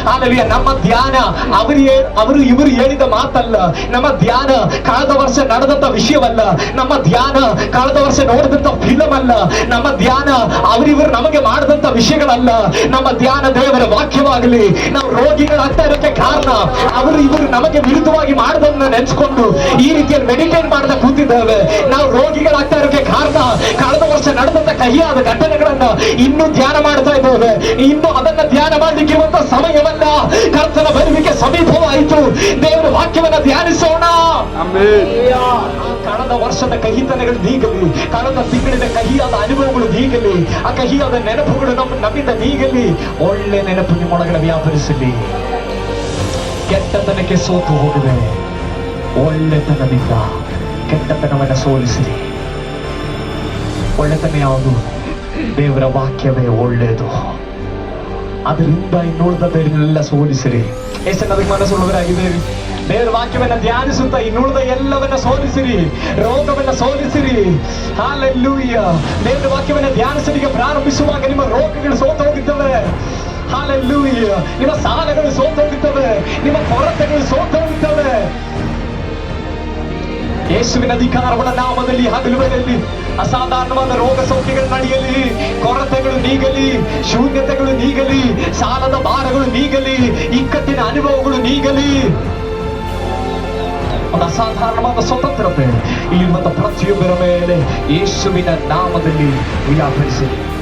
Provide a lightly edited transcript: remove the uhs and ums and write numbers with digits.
Hallelujah. ನಮ್ಮ ಧ್ಯಾನ ಅವರು ಇವರು ಹೇಳಿದ ಮಾತಲ್ಲ. ನಮ್ಮ ಧ್ಯಾನ ಕಳೆದ ವರ್ಷ ನಡೆದಂತ ವಿಷಯವಲ್ಲ. ನಮ್ಮ ಧ್ಯಾನ ಕಳೆದ ವರ್ಷ ನೋಡಿದಂತ ಫಿಲಮ್ ಅಲ್ಲ. ನಮ್ಮ ಧ್ಯಾನ ಅವರಿವರು ನಮಗೆ ಮಾಡಿದಂತ ವಿಷಯಗಳಲ್ಲ. ನಮ್ಮ ಧ್ಯಾನ ದೇವರ ವಾಕ್ಯವಾಗಲಿ. ನಾವು ರೋಗಿಗಳಾಗ್ತಾ ಇರೋಕ್ಕೆ ಕಾರಣ ಅವರು ಇವರು ನಮಗೆ ವಿರುದ್ಧವಾಗಿ ಮಾಡದನ್ನ ನೆನೆಸ್ಕೊಂಡು ಈ ರೀತಿಯಲ್ಲಿ ಮೆಡಿಟೇಟ್ ಮಾಡದ ಕೂತಿದ್ದೇವೆ. ನಾವು ರೋಗಿಗಳಾಗ್ತಾ ಇರೋಕ್ಕೆ ಕಾರಣ ಕಳೆದ ವರ್ಷ ನಡೆದಂತ ಕಹಿಯಾದ ಘಟನೆಗಳನ್ನ ಇನ್ನೂ ಧ್ಯಾನ ಮಾಡ್ತಾ ಇದ್ದೇವೆ. ಇನ್ನು ಅದನ್ನ ಧ್ಯಾನ ಮಾಡಲಿಕ್ಕಿರುವಂತ ಸಮಯವಲ್ಲ. ಕರ್ತನ ಬರುವಿಕೆ ಸಮೀಪವಾಯಿತು. ದೇವರ ವಾಕ್ಯವನ್ನ ಧ್ಯಾನಿಸೋಣ. ಕಳೆದ ವರ್ಷದ ಕಹಿತನಗಳು ನೀಗಲಿ. ಕಳೆದ ತಿಂಗಳಿನ ಕಹಿಯಾದ ಅನುಭವಗಳು ನೀಗಲಿ. ಆ ಕಹಿಯಾದ ನೆನಪುಗಳು ನಮ್ಮಿಂದ ನೀಗಲಿ. ಒಳ್ಳೆ ನೆನಪು ನಿಮ್ಮೊಳಗಡೆ ವ್ಯಾಪರಿಸಲಿ. ಕೆಟ್ಟತನಕ್ಕೆ ಸೋತು ಹೋಗಿದೆ. ಒಳ್ಳೆತನದಿಂದ ಕೆಟ್ಟತನವನ್ನು ಸೋಲಿಸಿರಿ. ಒಳ್ಳೆತನ ಯಾವುದು? ದೇವರ ವಾಕ್ಯವೇ ಒಳ್ಳೆಯದು. ಅದರಿಂದ ಇನ್ನುಳಿದದನ್ನೆಲ್ಲ ಸೋಲಿಸಿರಿ. ಎಷ್ಟು ಅದಕ್ಕೆ ಮನಸ್ಸುಳ್ಳವರಾಗಿದ್ದೇವೆ. ದೇವರ ವಾಕ್ಯವನ್ನ ಧ್ಯಾನಿಸುತ್ತಾ ಇನ್ನುಳಿದ ಎಲ್ಲವನ್ನ ಸೋಲಿಸಿರಿ. ರೋಗವನ್ನ ಸೋಲಿಸಿರಿ. ಹಾಲೆಲೂಯ. ದೇವರ ವಾಕ್ಯವನ್ನ ಧ್ಯಾನಿಸಲಿಕ್ಕೆ ಪ್ರಾರಂಭಿಸುವಾಗ ನಿಮ್ಮ ರೋಗಗಳು ಸೋತು ಹೋಗುತ್ತವೆ. ಹಾಲೆಲೂಯ. ನಿಮ್ಮ ಸಾಲಗಳು ಸೋತು ಹೋಗುತ್ತವೆ. ನಿಮ್ಮ ಕೊರತೆಗಳು ಸೋತು ಹೋಗುತ್ತವೆ. ಯೇಸುವಿನ ಅಧಿಕಾರಗಳ ನಾಮದಲ್ಲಿ ಹಗಲುಗಳಲ್ಲಿ ಅಸಾಧಾರಣವಾದ ರೋಗ ಸೌಖ್ಯಗಳು ನಡೆಯಲಿ. ಕೊರತೆಗಳು ನೀಗಲಿ. ಶೂನ್ಯತೆಗಳು ನೀಗಲಿ. ಸಾಲದ ಭಾರಗಳು ನೀಗಲಿ. ಇಕ್ಕಟ್ಟಿನ ಅನುಭವಗಳು ನೀಗಲಿ. ಒಂದು ಅಸಾಧಾರಣವಾದ ಸ್ವತಂತ್ರತೆ ಇಲ್ಲಿರುವಂತ ಪ್ರತಿಯೊಬ್ಬರ ಮೇಲೆ ಯೇಸುವಿನ ನಾಮದಲ್ಲಿ ವ್ಯಾಪರಿಸಲಿ.